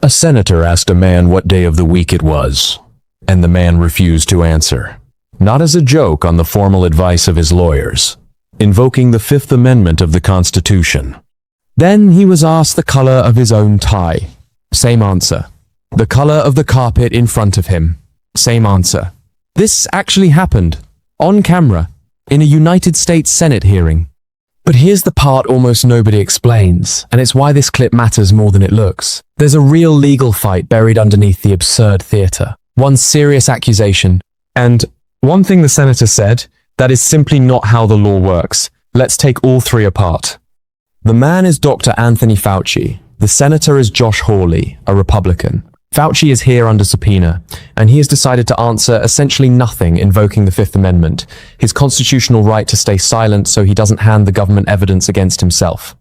A senator asked a man what day of the week it was, and the man refused to answer. Not as a joke on the formal advice of his lawyers, invoking the Fifth Amendment of the Constitution. Then he was asked the color of his own tie. Same answer. The color of the carpet in front of him. Same answer. This actually happened, on camera, in a United States Senate hearing. But here's the part almost nobody explains, and it's why this clip matters more than it looks. There's a real legal fight buried underneath the absurd theater. One serious accusation, and one thing the senator said, that is simply not how the law works. Let's take all three apart. The man is Dr. Anthony Fauci. The senator is Josh Hawley, a Republican. Fauci is here under subpoena, and he has decided to answer essentially nothing, invoking the Fifth Amendment, his constitutional right to stay silent so he doesn't hand the government evidence against himself.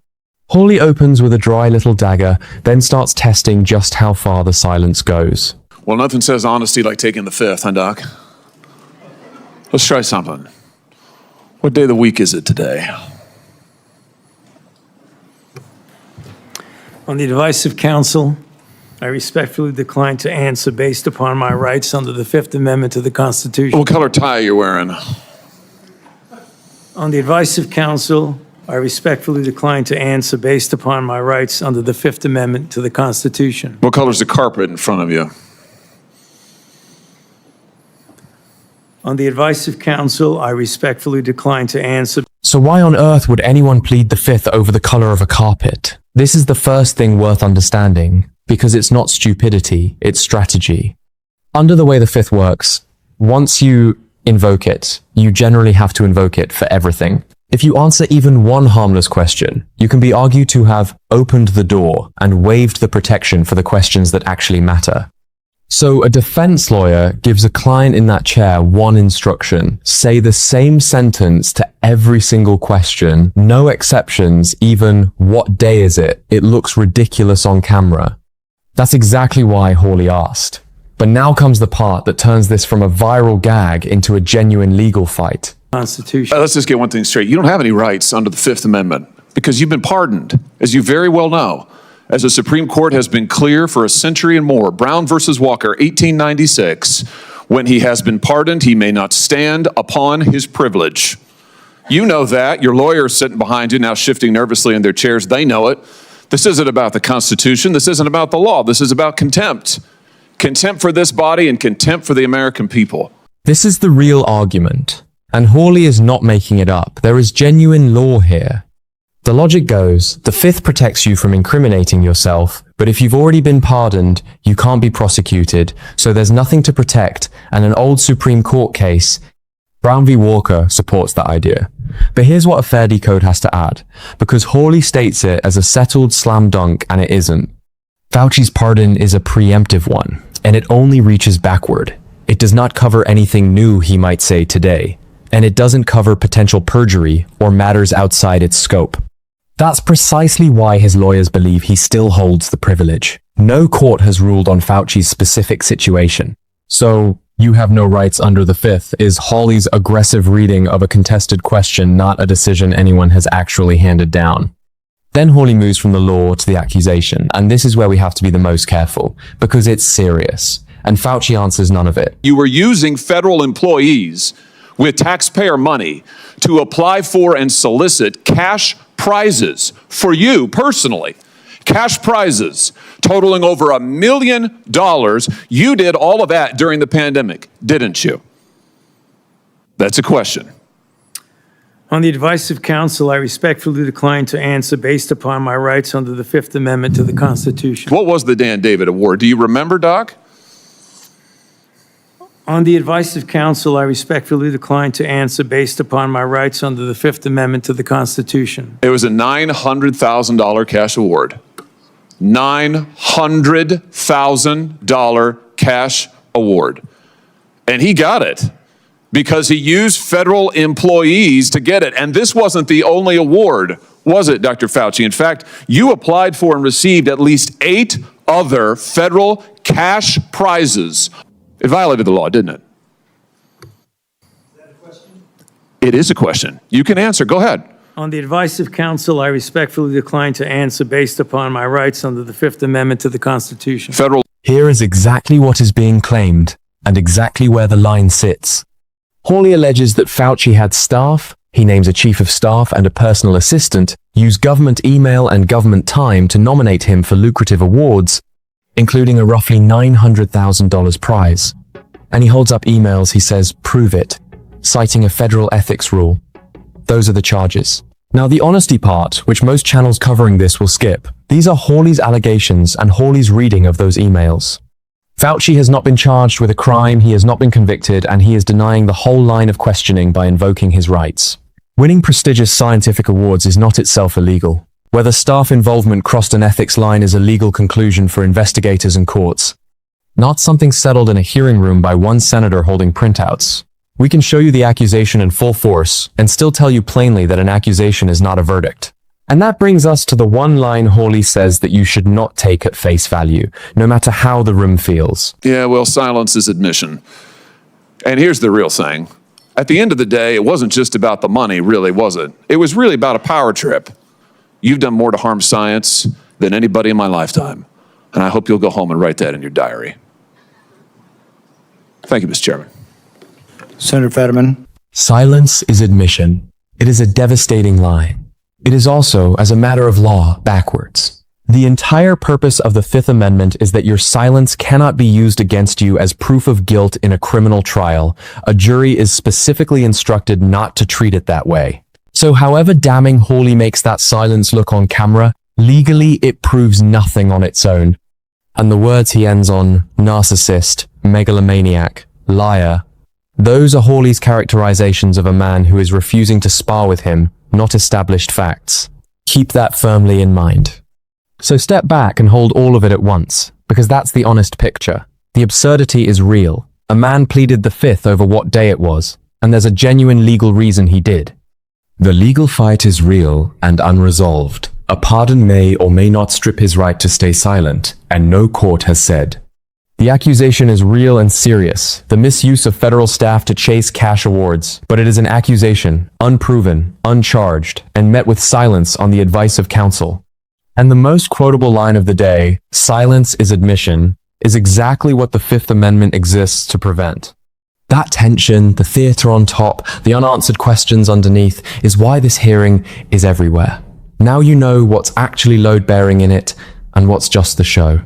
Hawley opens with a dry little dagger, then starts testing just how far the silence goes. Well, nothing says honesty like taking the Fifth, huh, Doc? Let's try something. What day of the week is it today? On the advice of counsel, I respectfully decline to answer based upon my rights under the Fifth Amendment to the Constitution. What color tie are you wearing? On the advice of counsel, I respectfully decline to answer based upon my rights under the Fifth Amendment to the Constitution. What color's the carpet in front of you? On the advice of counsel, I respectfully decline to answer. So why on earth would anyone plead the Fifth over the color of a carpet? This is the first thing worth understanding, because it's not stupidity, it's strategy. Under the way the Fifth works, once you invoke it, you generally have to invoke it for everything. If you answer even one harmless question, you can be argued to have opened the door and waived the protection for the questions that actually matter. So a defense lawyer gives a client in that chair one instruction: say the same sentence to every single question, no exceptions, even what day is it? It looks ridiculous on camera. That's exactly why Hawley asked. But now comes the part that turns this from a viral gag into a genuine legal fight. Constitution. Let's just get one thing straight. You don't have any rights under the Fifth Amendment because you've been pardoned, as you very well know. As the Supreme Court has been clear for a century and more, Brown versus Walker, 1896, when he has been pardoned, he may not stand upon his privilege. You know that. Your lawyer is sitting behind you now shifting nervously in their chairs. They know it. This isn't about the Constitution. This isn't about the law. This is about contempt. Contempt for this body and contempt for the American people. This is the real argument, and Hawley is not making it up. There is genuine law here. The logic goes, the Fifth protects you from incriminating yourself, but if you've already been pardoned, you can't be prosecuted, so there's nothing to protect, and an old Supreme Court case, Brown v. Walker, supports that idea. But here's what a fair decode has to add, because Hawley states it as a settled slam dunk, and it isn't. Fauci's pardon is a preemptive one, and it only reaches backward. It does not cover anything new he might say today, and it doesn't cover potential perjury or matters outside its scope. That's precisely why his lawyers believe he still holds the privilege. No court has ruled on Fauci's specific situation. So, you have no rights under the Fifth is Hawley's aggressive reading of a contested question, not a decision anyone has actually handed down. Then Hawley moves from the law to the accusation, and this is where we have to be the most careful, because it's serious, and Fauci answers none of it. You were using federal employees with taxpayer money to apply for and solicit cash prizes for you personally. Cash prizes totaling over $1 million. You did all of that during the pandemic, didn't you? That's a question. On the advice of counsel, I respectfully decline to answer based upon my rights under the Fifth Amendment to the Constitution. What was the Dan David Award? Do you remember, Doc? On the advice of counsel, I respectfully decline to answer based upon my rights under the Fifth Amendment to the Constitution. It was a $900,000 cash award. $900,000 cash award. And he got it because he used federal employees to get it. And this wasn't the only award, was it, Dr. Fauci? In fact, you applied for and received at least 8 other federal cash prizes. It violated the law, didn't it? Is that a question? It is a question. You can answer. Go ahead. On the advice of counsel, I respectfully decline to answer based upon my rights under the Fifth Amendment to the Constitution. Federal Here is exactly what is being claimed, and exactly where the line sits. Hawley alleges that Fauci had staff, he names a chief of staff and a personal assistant, use government email and government time to nominate him for lucrative awards, including a roughly $900,000 prize. And he holds up emails, he says, "Prove it," citing a federal ethics rule. Those are the charges. Now, the honesty part, which most channels covering this will skip, these are Hawley's allegations and Hawley's reading of those emails. Fauci has not been charged with a crime, he has not been convicted, and he is denying the whole line of questioning by invoking his rights. Winning prestigious scientific awards is not itself illegal. Whether staff involvement crossed an ethics line is a legal conclusion for investigators and courts, not something settled in a hearing room by one senator holding printouts. We can show you the accusation in full force and still tell you plainly that an accusation is not a verdict. And that brings us to the one line Hawley says that you should not take at face value, no matter how the room feels. Yeah, well, silence is admission. And here's the real thing. At the end of the day, it wasn't just about the money, really, was it? It was really about a power trip. You've done more to harm science than anybody in my lifetime. And I hope you'll go home and write that in your diary. Thank you, Mr. Chairman. Senator Fetterman. Silence is admission. It is a devastating line. It is also, as a matter of law, backwards. The entire purpose of the Fifth Amendment is that your silence cannot be used against you as proof of guilt in a criminal trial. A jury is specifically instructed not to treat it that way. So however damning Hawley makes that silence look on camera, legally it proves nothing on its own. And the words he ends on, narcissist, megalomaniac, liar, those are Hawley's characterizations of a man who is refusing to spar with him, not established facts. Keep that firmly in mind. So step back and hold all of it at once, because that's the honest picture. The absurdity is real. A man pleaded the Fifth over what day it was, and there's a genuine legal reason he did. The legal fight is real and unresolved. A pardon may or may not strip his right to stay silent, and no court has said. The accusation is real and serious, the misuse of federal staff to chase cash awards, but it is an accusation, unproven, uncharged, and met with silence on the advice of counsel. And the most quotable line of the day, "Silence is admission," is exactly what the Fifth Amendment exists to prevent. That tension, the theater on top, the unanswered questions underneath, is why this hearing is everywhere. Now you know what's actually load-bearing in it, and what's just the show.